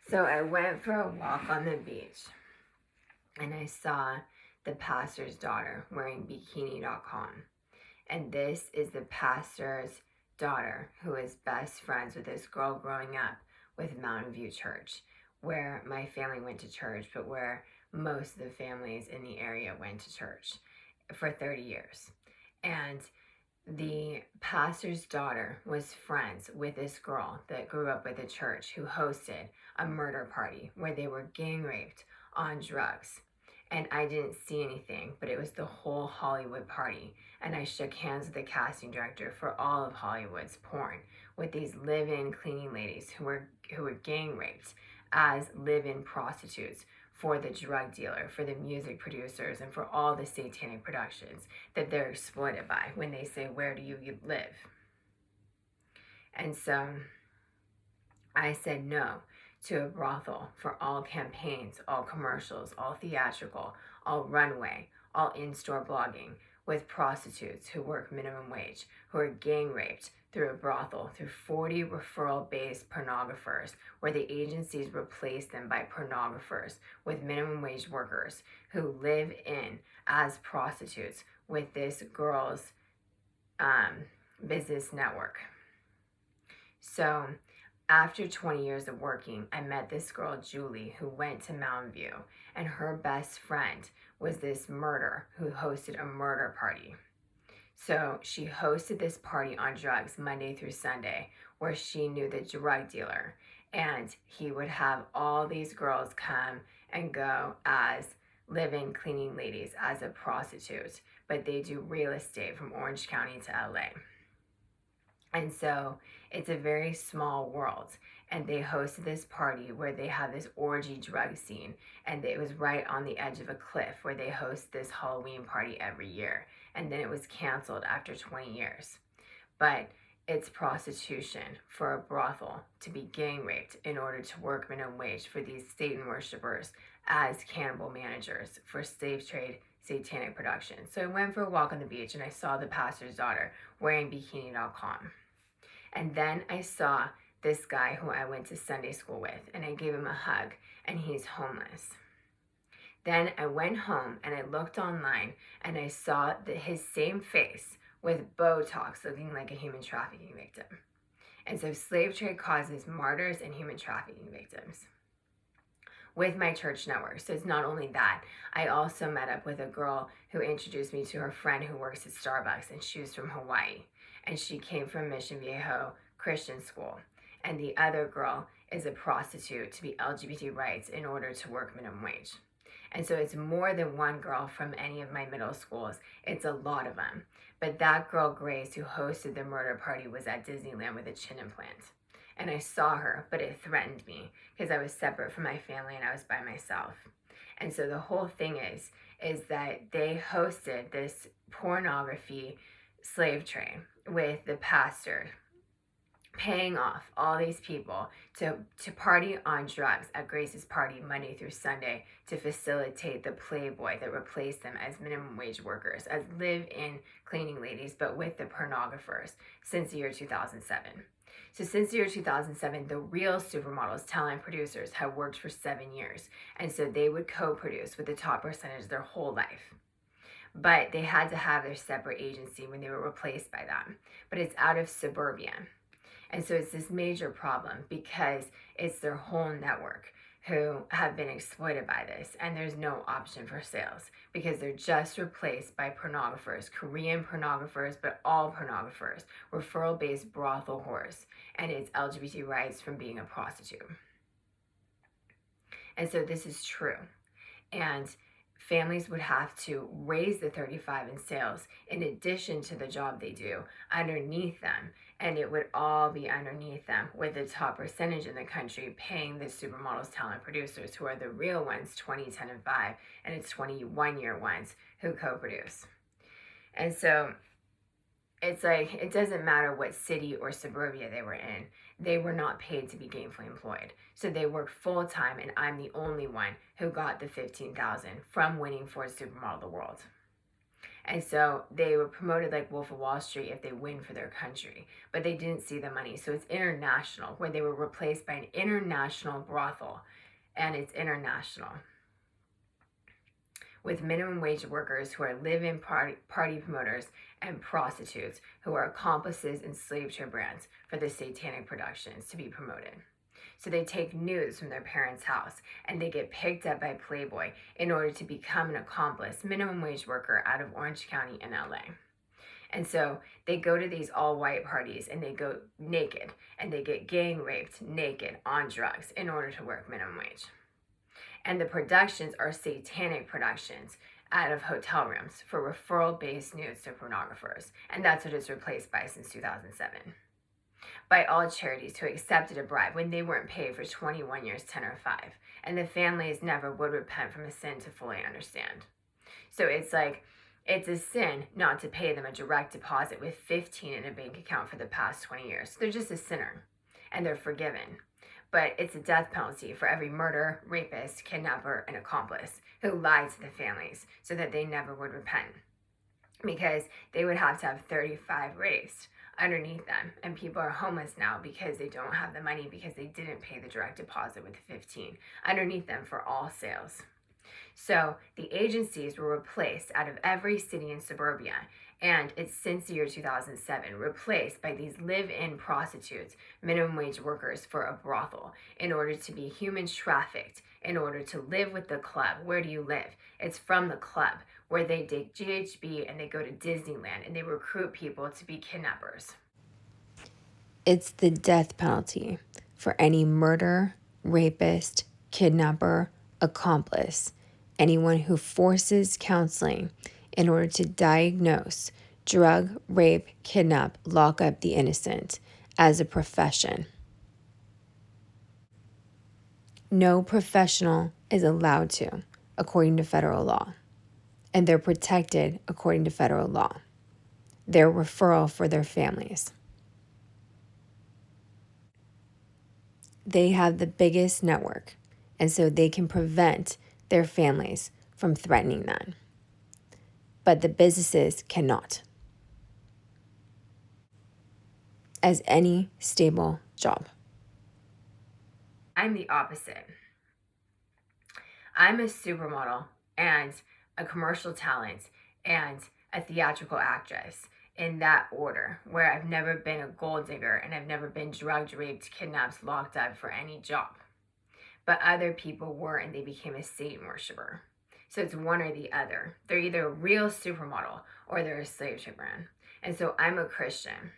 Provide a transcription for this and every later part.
So I went for a walk on the beach and I saw the pastor's daughter wearing bikini.com. And this is the pastor's daughter who is best friends with this girl growing up with Mountain View Church, where my family went to church, but where most of the families in the area went to church for 30 years. And the pastor's daughter was friends with this girl that grew up with the church who hosted a murder party where they were gang raped on drugs. And I didn't see anything, but it was the whole Hollywood party. And I shook hands with the casting director for all of Hollywood's porn with these live-in cleaning ladies who were gang raped as live-in prostitutes for the drug dealer, for the music producers, and for all the satanic productions that they're exploited by when they say, "Where do you live?" And so I said no to a brothel for all campaigns, all commercials, all theatrical, all runway, all in-store blogging with prostitutes who work minimum wage, who are gang raped through a brothel, through 40 referral-based pornographers, where the agencies replace them by pornographers with minimum wage workers who live in as prostitutes with this girl's business network. So after 20 years of working, I met this girl, Julie, who went to Mountain View, and her best friend was this murderer who hosted a murder party. So she hosted this party on drugs Monday through Sunday, where she knew the drug dealer, and he would have all these girls come and go as live-in cleaning ladies as a prostitute, but they do real estate from Orange County to LA. And so it's a very small world. And they hosted this party where they have this orgy drug scene. And it was right on the edge of a cliff where they host this Halloween party every year. And then it was canceled after 20 years. But it's prostitution for a brothel to be gang raped in order to work minimum wage for these Satan worshipers as cannibal managers for slave trade satanic production. So I went for a walk on the beach and I saw the pastor's daughter wearing bikini.com. And then I saw this guy who I went to Sunday school with, and I gave him a hug, and he's homeless. Then I went home and I looked online and I saw his same face with Botox looking like a human trafficking victim. And so slave trade causes martyrs and human trafficking victims with my church network. So it's not only that, I also met up with a girl who introduced me to her friend who works at Starbucks, and she was from Hawaii, and she came from Mission Viejo Christian school. And the other girl is a prostitute to be LGBT rights in order to work minimum wage. And so it's more than one girl from any of my middle schools. It's a lot of them. But that girl, Grace, who hosted the murder party, was at Disneyland with a chin implant. And I saw her, but it threatened me because I was separate from my family and I was by myself. And so the whole thing is that they hosted this pornography slave trade with the pastor paying off all these people to party on drugs at Grace's party Monday through Sunday to facilitate the playboy that replaced them as minimum wage workers, as live-in cleaning ladies, but with the pornographers since the year 2007. So since the year 2007, the real supermodels, talent producers, have worked for 7 years. And so they would co-produce with the top percentage their whole life. But they had to have their separate agency when they were replaced by them. But it's out of suburbia. And so it's this major problem because it's their whole network who have been exploited by this, and there's no option for sales because they're just replaced by pornographers, Korean pornographers, but all pornographers, referral-based brothel whores, and it's LGBT rights from being a prostitute. And so this is true. And families would have to raise the 35 in sales in addition to the job they do underneath them, and it would all be underneath them with the top percentage in the country paying the supermodels, talent producers, who are the real ones, 20, 10, and 5, and it's 21-year ones who co-produce. And so it's like, it doesn't matter what city or suburbia they were in, they were not paid to be gainfully employed. So they work full-time, and I'm the only one who got the $15,000 from winning for Supermodel of the World. And so they were promoted like Wolf of Wall Street if they win for their country, but they didn't see the money. So it's international, where they were replaced by an international brothel, and it's international, with minimum wage workers who are live-in party promoters and prostitutes who are accomplices in slave trade brands for the satanic productions to be promoted. So they take nudes from their parents' house and they get picked up by Playboy in order to become an accomplice minimum wage worker out of Orange County in LA. And so they go to these all-white parties and they go naked and they get gang raped naked on drugs in order to work minimum wage. And the productions are satanic productions out of hotel rooms for referral-based nudes to pornographers. And that's what it's replaced by since 2007. By all charities who accepted a bribe when they weren't paid for 21 years, 10 or 5. And the families never would repent from a sin to fully understand. So it's like, it's a sin not to pay them a direct deposit with 15 in a bank account for the past 20 years. They're just a sinner and they're forgiven. But it's a death penalty for every murderer, rapist, kidnapper, and accomplice who lied to the families so that they never would repent. Because they would have to have 35 rapes underneath them. And people are homeless now because they don't have the money because they didn't pay the direct deposit with the 15 underneath them for all sales. So the agencies were replaced out of every city in suburbia, and it's since the year 2007 replaced by these live-in prostitutes, minimum wage workers for a brothel in order to be human trafficked, in order to live with the club. Where do you live? It's from the club where they take GHB and they go to Disneyland and they recruit people to be kidnappers. It's the death penalty for any murder, rapist, kidnapper, accomplice, anyone who forces counseling in order to diagnose, drug, rape, kidnap, lock up the innocent as a profession. No professional is allowed to, according to federal law, and they're protected according to federal law. They're referral for their families. They have the biggest network, and so they can prevent their families from threatening them. But the businesses cannot, as any stable job. I'm the opposite. I'm a supermodel and a commercial talent and a theatrical actress in that order, where I've never been a gold digger and I've never been drugged, raped, kidnapped, locked up for any job. But other people were, and they became a Satan worshiper. So it's one or the other. They're either a real supermodel or they're a slave trade brand. And so I'm a Christian,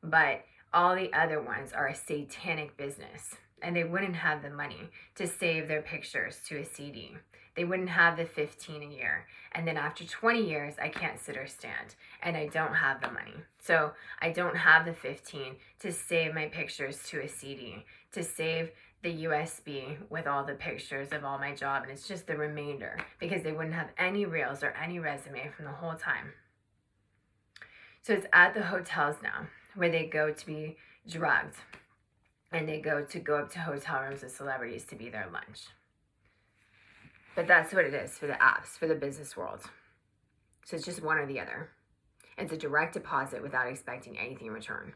but all the other ones are a satanic business, and they wouldn't have the money to save their pictures to a CD. They wouldn't have the 15 a year. And then after 20 years, I can't sit or stand, and I don't have the money. So I don't have the 15 to save my pictures to a CD, to save the USB with all the pictures of all my job, and it's just the remainder, because they wouldn't have any reels or any resume from the whole time. So it's at the hotels now where they go to be drugged, and they go up to hotel rooms with celebrities to be their lunch. But that's what it is for the apps, for the business world. So it's just one or the other. It's a direct deposit without expecting anything in return.